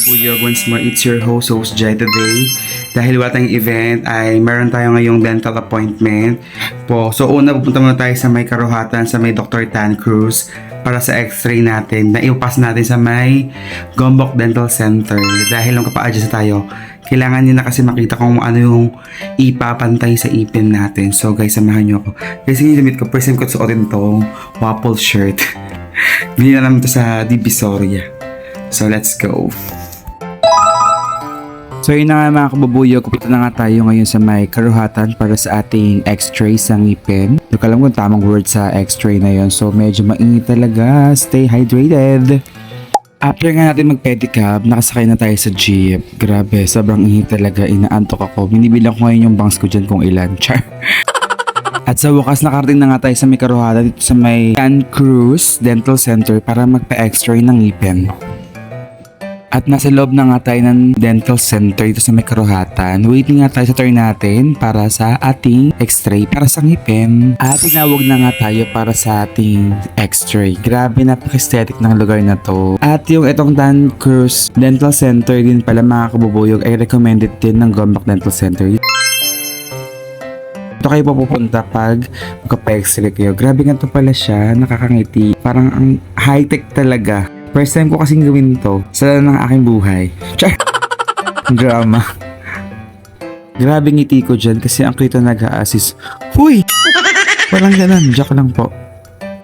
kabubuyog, once more, it's your host Jai today. Dahil wala tayong event, ay meron tayo ngayong dental appointment po. So una, pupunta muna tayo sa may Karuhatan, sa may Dr. Tan Cruz para sa x-ray natin na ipapas natin sa may Gombok Dental Center. Dahil nung kapa-adjust tayo, kailangan nyo na kasi makita kung ano yung ipapantay sa ipin natin. So guys, samahan nyo ako. Guys, yung damit ko, first time ko suotin tong waffle shirt. Bili na naman ito sa Divisoria. So let's go. So yun na nga mga kabubuyog, pupunta na nga tayo ngayon sa may Karuhatan para sa ating x-ray sa ngipin. Hindi ko alam kung tamang word sa x-ray na yon. So medyo mainit talaga. Stay hydrated. After nga natin mag-pedicab, nakasakay na tayo sa jeep. Grabe, sobrang init talaga. Inaantok ako. Binibilang ko ngayon yung bangs ko dyan kung ilan. Char. At sa wakas, nakarating na nga tayo sa may Karuhatan dito sa may Tan Cruz Dental Center para magpa-x-ray ng ngipin. At nasa loob na nga tayo ng dental center dito sa may Karuhatan. Waiting nga tayo sa turn natin para sa ating x-ray para sa ngipin. At tinawag na nga tayo para sa ating x-ray. Grabe, napaka-aesthetic ng lugar na to. At yung itong Tan Cruz Dental Center din pala mga kabubuyog ay recommended din ng Gombok Dental Center. Ito kayo pupunta pag magpa-x-ray kayo. Grabe nga to pala siya, nakakangiti. Parang ang high-tech talaga. First time ko kasing gawin to sa ng aking buhay. Char! Drama. Grabe ngiti ko dyan kasi ang kita nag-a-assist. Huy! Parang ganun. Joke lang po.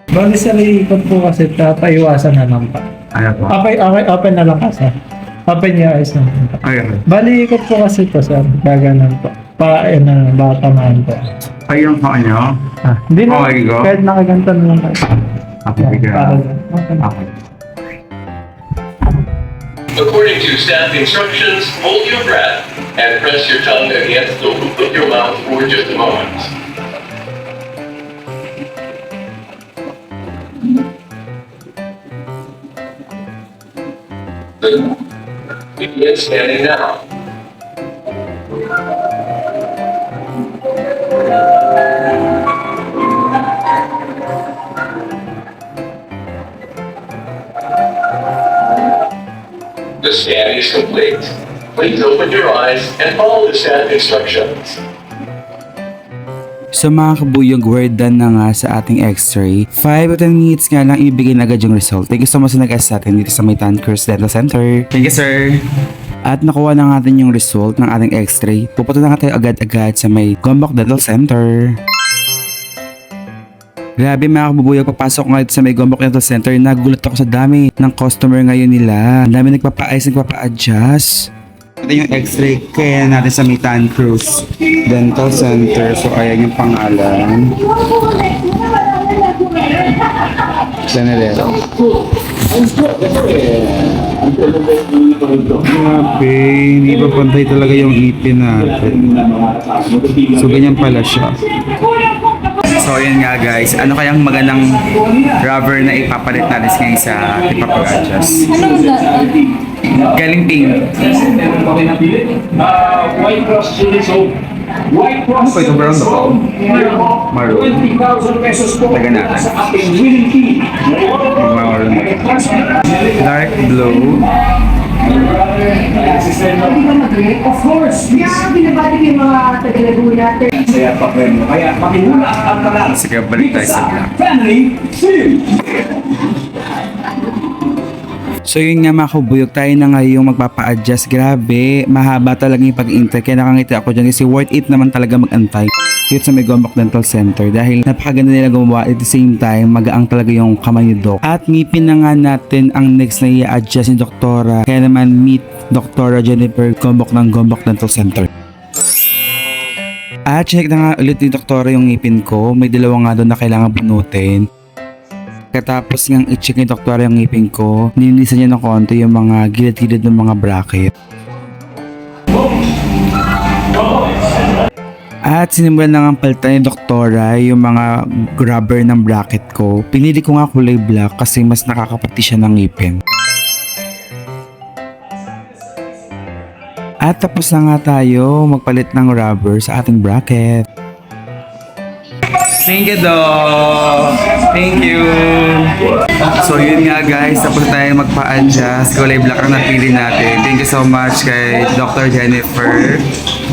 Bali sa ikot po kasi paiwasan na lang pa. Ano po? Okay, open na lang kasi. Open your eyes na. Ayun. Bali ikot po kasi to sir. Gaganan po. Bata man po. Ayun pa ano? Hindi na. Okay, go. Kahit nakaganto na lang kayo. Okay. According to staff instructions, hold your breath and press your tongue against the roof of your mouth for just a moment. Begin scanning now. The scan is complete. Please open your eyes and follow the staff instructions. So mga kabuyog, we're done na nga sa ating x-ray. 5 to 10 minutes nga lang ibigay na agad yung result. Thank you so much sa nag-assist sa atin dito sa may Tan Cruz Dental Center. Thank you, sir. At nakuha na natin yung result ng ating x-ray. Pupunta na nga tayo agad-agad sa may Gombok Dental Center. Grabe mga kabubuyog, papasok nga sa may Gombok Dental Center. Nagulat ako sa dami ng customer ngayon nila. Ang dami nagpapa-ayos, nagpapa-adjust. Ito yung x-ray kaya natin sa may Tan Cruz Dental Center. So ayan yung pangalan. Sanelero. Grabe, hindi pa pantay talaga yung ipin natin. So ganyan pala siya. So ayan nga guys, ano kayang magandang rubber na ipapalit natin ngayon sa ipapag-adjust? Galing pink. White Cross Chili Soap. White Cross Ano ba ito, brown ba? Maroon. 20,000 pesos po Taga natin. sa ating winning team. Maroon. Dark blue. Of course, Kaya binabati ko yung mga taga-Laguna. Kaya pa premyo. Kaya makihula ang kanal. Sige, balik tayo sa black. Family Feud. So yun nga mga kabuyog, tayo na ngayong magpapa-adjust. Grabe, mahaba talaga yung pag-intay. Kaya nakangiti ako dyan kasi worth it naman talaga mag-antay dito sa may Gombok Dental Center dahil napakaganda nila gumawa, at the same time magaang talaga yung kamay ni Doc. At ngipin na nga natin ang next na i-adjust ni Doktora. Kaya naman meet Doktora Jennifer Gombok ng Gombok Dental Center. At check na nga ulit ni Doktora yung ngipin ko. May dalawa nga doon na kailangan bunutin. Katapos ngang i-check ni Doktora yung ngipin ko, nilinisan niya ng konti yung mga gilid-gilid ng mga bracket. At sinimulan na nga palitan ni Doktora yung mga rubber ng bracket ko. Pinili ko nga kulay black kasi mas nakakapati siya ng ngipin. At tapos na nga tayo magpalit ng rubber sa ating bracket. Thank you, Doc. Thank you. So yun nga guys, tapos tayo magpa-adjust. Kulay black ang napili natin. Thank you so much kay Dr. Jennifer.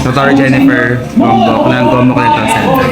Dr. Jennifer Gombok ng Gombok Dental Center.